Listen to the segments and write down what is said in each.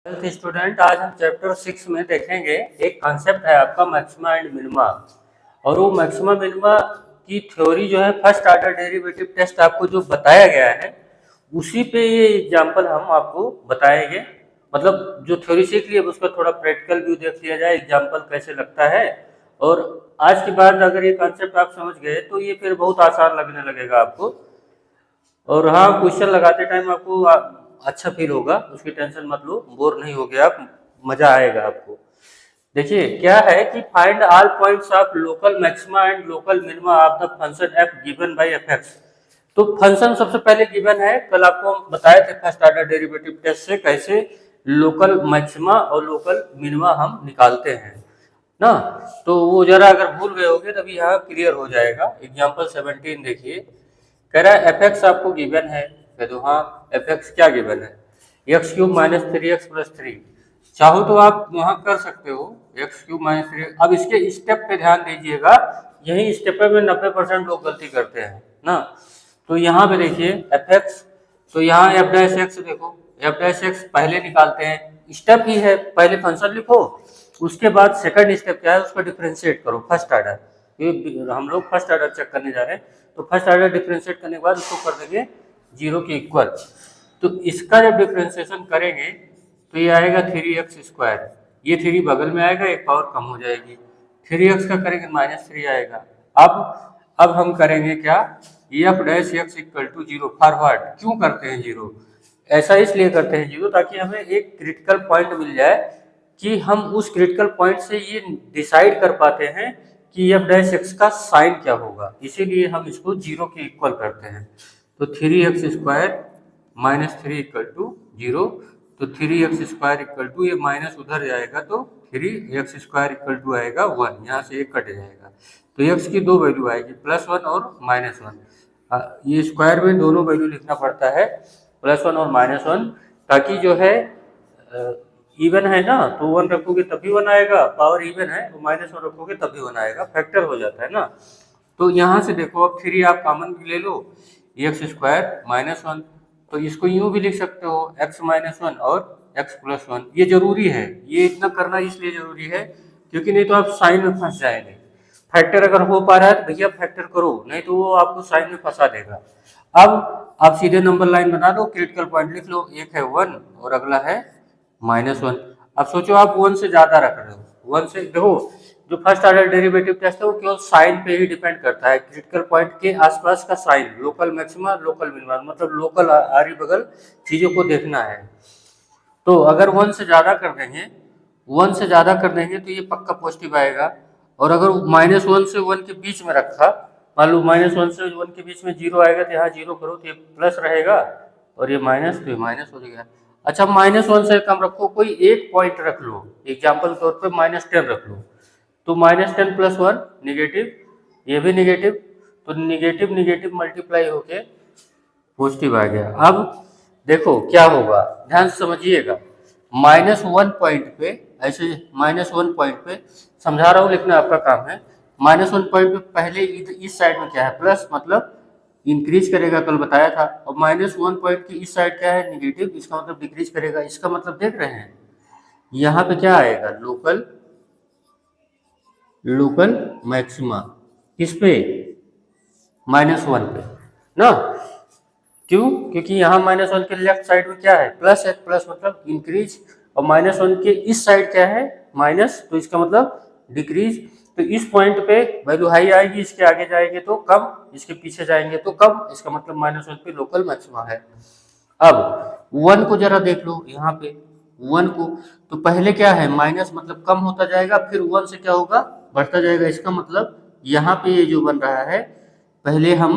Health student, आज हम chapter 6 में देखेंगे। एक कॉन्सेप्ट है आपका मैक्सिमा एंड मिनिमा, और वो मैक्सिमा मिनिमा की थ्योरी जो है फर्स्ट ऑर्डर डेरिवेटिव टेस्ट आपको जो बताया गया है उसी पे ये एग्जांपल हम आपको बताएंगे। मतलब जो थ्योरी सीख लिया उसका थोड़ा प्रैक्टिकल व्यू देख लिया जाए, एग्जांपल कैसे लगता है। और आज के बाद अगर ये कॉन्सेप्ट आप समझ गए तो ये फिर बहुत आसान लगने लगेगा आपको। और हाँ, क्वेश्चन लगाते टाइम आपको अच्छा फील होगा, उसकी टेंशन मत लो, बोर नहीं होगे आप, मजा आएगा आपको। देखिए क्या है कि find all points of local maxima and local minima of the function F given by F x. तो फंक्शन सबसे पहले गिवन है, कल आपको हम बताए थे फर्स्ट ऑर्डर डेरिवेटिव टेस्ट से कैसे लोकल मैक्सिमा और लोकल मिनिमा हम निकालते हैं ना। तो वो जरा अगर भूल गए होगे तभी यहाँ क्लियर हो जाएगा। एग्जाम्पल 17 देखिए, कह रहा है एफ एक्स आपको गिवन है। कह दो हाँ, एफ एक्स क्या गिवन है, x cube minus 3x plus 3। चाहो तो आप वहां कर सकते हो एक्स क्यूब माइनस 3। अब इसके स्टेप पे ध्यान दीजिएगा, यही स्टेप पे में 90% लोग गलती करते हैं ना। तो यहाँ पे देखिए एफ एक्स, तो यहाँ एफ डैश एक्स देखो, एफ डैश एक्स पहले निकालते हैं, स्टेप ही है, पहले फंक्शन लिखो, उसके बाद सेकंड स्टेप क्या है उसको डिफ्रेंशिएट करो फर्स्ट ऑर्डर। ये हम लोग फर्स्ट ऑर्डर चेक करने जा रहे हैं, तो फर्स्ट ऑर्डर डिफ्रेंशिएट करने के बाद उसको कर देंगे 0 के इक्वल। तो इसका जब डिफ्रेंशिएशन करेंगे तो ये आएगा 3x²। ये 3 बगल में आएगा, एक पावर कम हो जाएगी, 3x का करेंगे -3 आएगा। अब हम करेंगे क्या, F dash x equal to 0 forward. क्यों करते हैं 0? ऐसा इसलिए करते हैं 0 ताकि हमें एक क्रिटिकल पॉइंट मिल जाए कि हम उस क्रिटिकल पॉइंट से ये डिसाइड कर पाते हैं कि एफ डैश एक्स का साइन क्या होगा, इसीलिए हम इसको 0 के इक्वल करते हैं। तो 3x² -3 इक्वल टू 0। तो 3x² इक्वल टू, ये माइनस उधर जाएगा तो 3x² इक्वल टू आएगा 1, यहाँ से एक कट जाएगा। तो x की दो वैल्यू आएगी, +1 और -1। ये स्क्वायर में दोनों वैल्यू लिखना पड़ता है, +1 और -1, ताकि जो है इवन है ना तो 1 रखोगे तभी 1 आएगा, पावर इवन है तो -1 रखोगे तभी 1 आएगा, फैक्टर हो जाता है ना। तो यहाँ से देखो अब 3 आप कॉमन ले लो, x² -1, तो इसको यूं भी लिख सकते हो x -1 और x +1। ये जरूरी है, ये इतना करना इसलिए जरूरी है क्योंकि नहीं तो आप साइन में फंस जाएंगे। फैक्टर अगर हो पा रहा है तो भैया फैक्टर करो, नहीं तो वो आपको साइन में फंसा देगा। अब आप सीधे नंबर लाइन बना दो, क्रिटिकल पॉइंट लिख लो, एक है 1 और अगला है -1। अब सोचो आप 1 से ज्यादा रख रहे हो, 1 से देखो जो फर्स्ट ऑर्डर डेरिवेटिव टेस्ट है वो केवल साइन पे ही डिपेंड करता है, क्रिटिकल पॉइंट के आसपास का sign, local maxima local minima, मतलब लोकल आरी बगल चीजों को देखना है। तो अगर 1 से ज्यादा कर देंगे, 1 से ज्यादा कर देंगे तो ये पक्का पॉजिटिव आएगा। और अगर -1 से 1 के बीच में रखा, मान लो -1 से 1 के बीच में 0 आएगा तो यहाँ 0 करो तो ये प्लस रहेगा, और ये माइनस तो ये माइनस हो जाएगा। अच्छा -1 से कम रखो, कोई एक पॉइंट रख लो, एग्जाम्पल के तौर पे -10 रख लो, तो -10 + 1 निगेटिव, ये भी निगेटिव, तो निगेटिव निगेटिव मल्टीप्लाई होके पॉजिटिव आ गया। अब देखो क्या होगा, ध्यान से समझिएगा। -1 पॉइंट पे, ऐसे -1 पॉइंट पे समझा रहा हूँ, लिखना आपका काम है। -1 पॉइंट पे पहले इस साइड में क्या है, प्लस, मतलब इंक्रीज करेगा, कल बताया था। और -1 पॉइंट की इस साइड क्या है, निगेटिव, इसका मतलब डिक्रीज करेगा। इसका मतलब देख रहे हैं यहाँ पे क्या आएगा, लोकल लोकल मैक्सिमा, किस पे, -1 पे ना। क्यों? क्योंकि यहाँ -1 के लेफ्ट साइड में क्या है, प्लस है, प्लस मतलब इंक्रीज, और -1 के इस साइड क्या है, माइनस, तो इसका मतलब डिक्रीज। तो इस पॉइंट पे वैल्यू हाई आएगी, इसके आगे जाएंगे तो कम, इसके पीछे जाएंगे तो कम, इसका मतलब -1 पे लोकल मैक्सिमा है। अब 1 को जरा देख लो यहाँ पे, 1 को, तो पहले क्या है, माइनस मतलब कम होता जाएगा, फिर 1 से क्या होगा, बढ़ता जाएगा। इसका मतलब यहाँ पे ये जो बन रहा है, पहले हम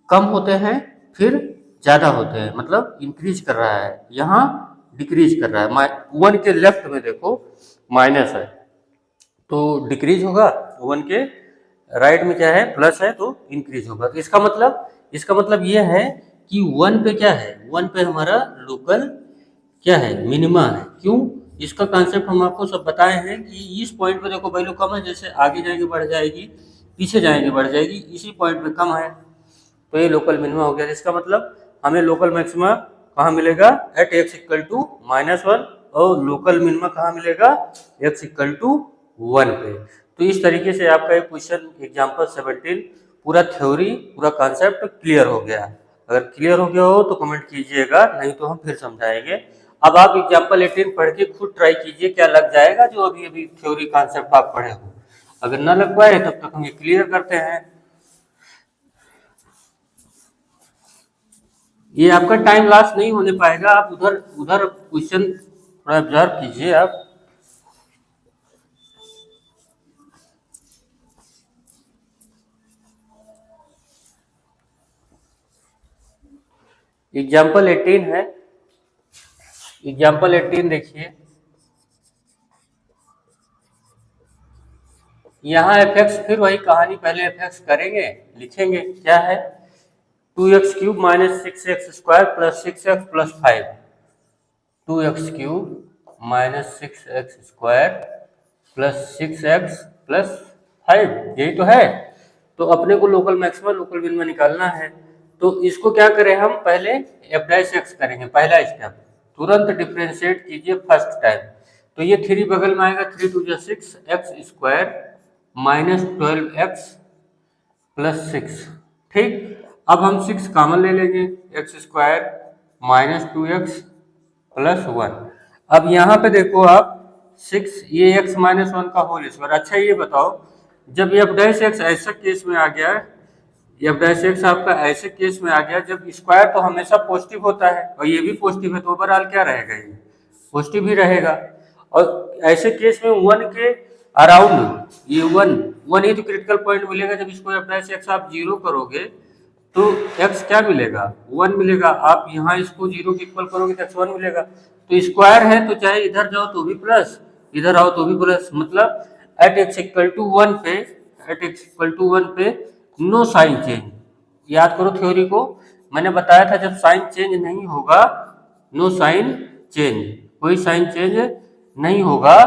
कम होते हैं फिर ज्यादा होते हैं, मतलब इंक्रीज कर रहा है, यहाँ डिक्रीज कर रहा है। 1 के लेफ्ट में देखो माइनस है तो डिक्रीज होगा, 1 के राइट में क्या है, प्लस है तो इंक्रीज होगा। तो इसका मतलब ये है कि 1 पे क्या है, 1 पे हमारा लोकल क्या है, मिनिमा है। क्यों? इसका कॉन्सेप्ट हम आपको सब बताए हैं कि इस पॉइंट पे देखो वैल्यू कम है, जैसे आगे जाएंगे बढ़ जाएगी, पीछे जाएंगे बढ़ जाएगी, इसी पॉइंट पे कम है तो ये लोकल मिनिमा हो गया। इसका मतलब हमें लोकल मैक्सिमा कहाँ मिलेगा, एट x इक्वल टू -1 और लोकल मिनिमा कहाँ मिलेगा, x इक्वल टू 1 पे। तो इस तरीके से आपका एक क्वेश्चन एग्जाम्पल 17 पूरा थ्योरी पूरा कॉन्सेप्ट क्लियर हो गया। अगर क्लियर हो गया हो तो कमेंट कीजिएगा, नहीं तो हम फिर समझाएंगे। अब आप एग्जाम्पल 18 पढ़ के खुद ट्राई कीजिए, क्या लग जाएगा जो अभी अभी थ्योरी कॉन्सेप्ट आप पढ़े हो। अगर ना लग पाए तब तक हम ये क्लियर करते हैं। ये आपका टाइम लॉस नहीं होने पाएगा, आप उधर उधर क्वेश्चन थोड़ा ऑब्जर्व कीजिए आप। एग्जाम्पल 18 है, एग्जाम्पल 18 देखिए, यहाँ एफ एक्स, फिर वही कहानी, पहले एफ एक्स करेंगे, लिखेंगे क्या है, 2x³ minus 6x² plus 6x plus 5, 2x³ minus 6x² plus 6x plus 5, यही तो है। तो अपने को लोकल मैक्सिमा लोकल मिनिमा निकालना है, तो इसको क्या करें हम, पहले एफ डैश एक्स करेंगे, पहला स्टेप, तुरंत डिफ्रेंशिएट कीजिए फर्स्ट टाइम। तो ये 3 बगल में आएगा, 3 2 6 x² माइनस 12x प्लस 6, ठीक। अब हम 6 कॉमन ले लेंगे, x² माइनस 2x प्लस 1। अब यहाँ पे देखो आप 6, ये x माइनस 1 का होल स्क्वायर। अच्छा ये बताओ, जब एफ डैश एक्स ऐसा केस में आ गया, एफ डैश एक्स आपका ऐसे केस में आ गया जब स्क्वायर तो हमेशा पॉजिटिव होता है और ये भी पॉजिटिव है, तो ओवरऑल क्या रहेगा, ये पॉजिटिव ही रहेगा। और ऐसे केस में 1 के अराउंड ये 1 ही तो क्रिटिकल पॉइंट मिलेगा। जब इसको एफ डैश एक्स आप 0 करोगे तो x क्या मिलेगा, 1 मिलेगा। आप यहाँ इसको 0 के इक्वल करोगे तो x 1 मिलेगा। तो स्क्वायर है तो चाहे इधर जाओ तो भी प्लस, इधर आओ तो भी प्लस, मतलब एट x इक्वल टू 1 पे, एट x इक्वल टू 1 पे नो साइन चेंज। याद करो थ्योरी को, मैंने बताया था जब साइन चेंज नहीं होगा, नो साइन चेंज, कोई साइन चेंज नहीं होगा,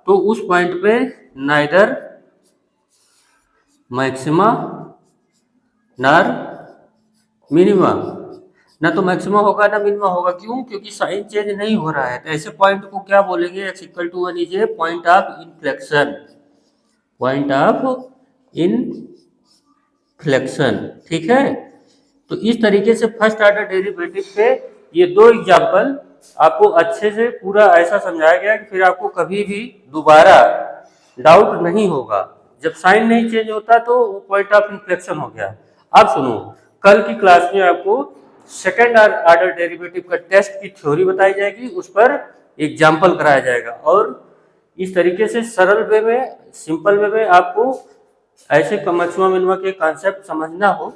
तो उस पॉइंट पे नाइदर मैक्सिमा नर मिनिमा, ना तो मैक्सिमा होगा ना मिनिमा होगा। क्यों, क्योंकि साइन चेंज नहीं हो रहा है। तो ऐसे पॉइंट को क्या बोलेंगे, x equal to 1 is a point of inflection, point of inflection, ठीक है। तो इस तरीके से फर्स्ट ऑर्डर डेरिवेटिव पे ये 2 एग्जाम्पल आपको अच्छे से पूरा ऐसा समझाया गया कि फिर आपको कभी भी दोबारा डाउट नहीं होगा। जब साइन नहीं चेंज होता तो पॉइंट ऑफ इनफ्लेक्शन हो गया। अब सुनो, कल की क्लास में आपको सेकेंड ऑर्डर डेरिवेटिव का टेस्ट की थ्योरी बताई जाएगी, उस पर एग्जाम्पल कराया जाएगा, और इस तरीके से सरल वे में, सिंपल वे में आपको ऐसे मैक्सिमा मिनिमा के कॉन्सेप्ट समझना हो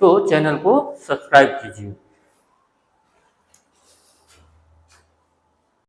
तो चैनल को सब्सक्राइब कीजिए।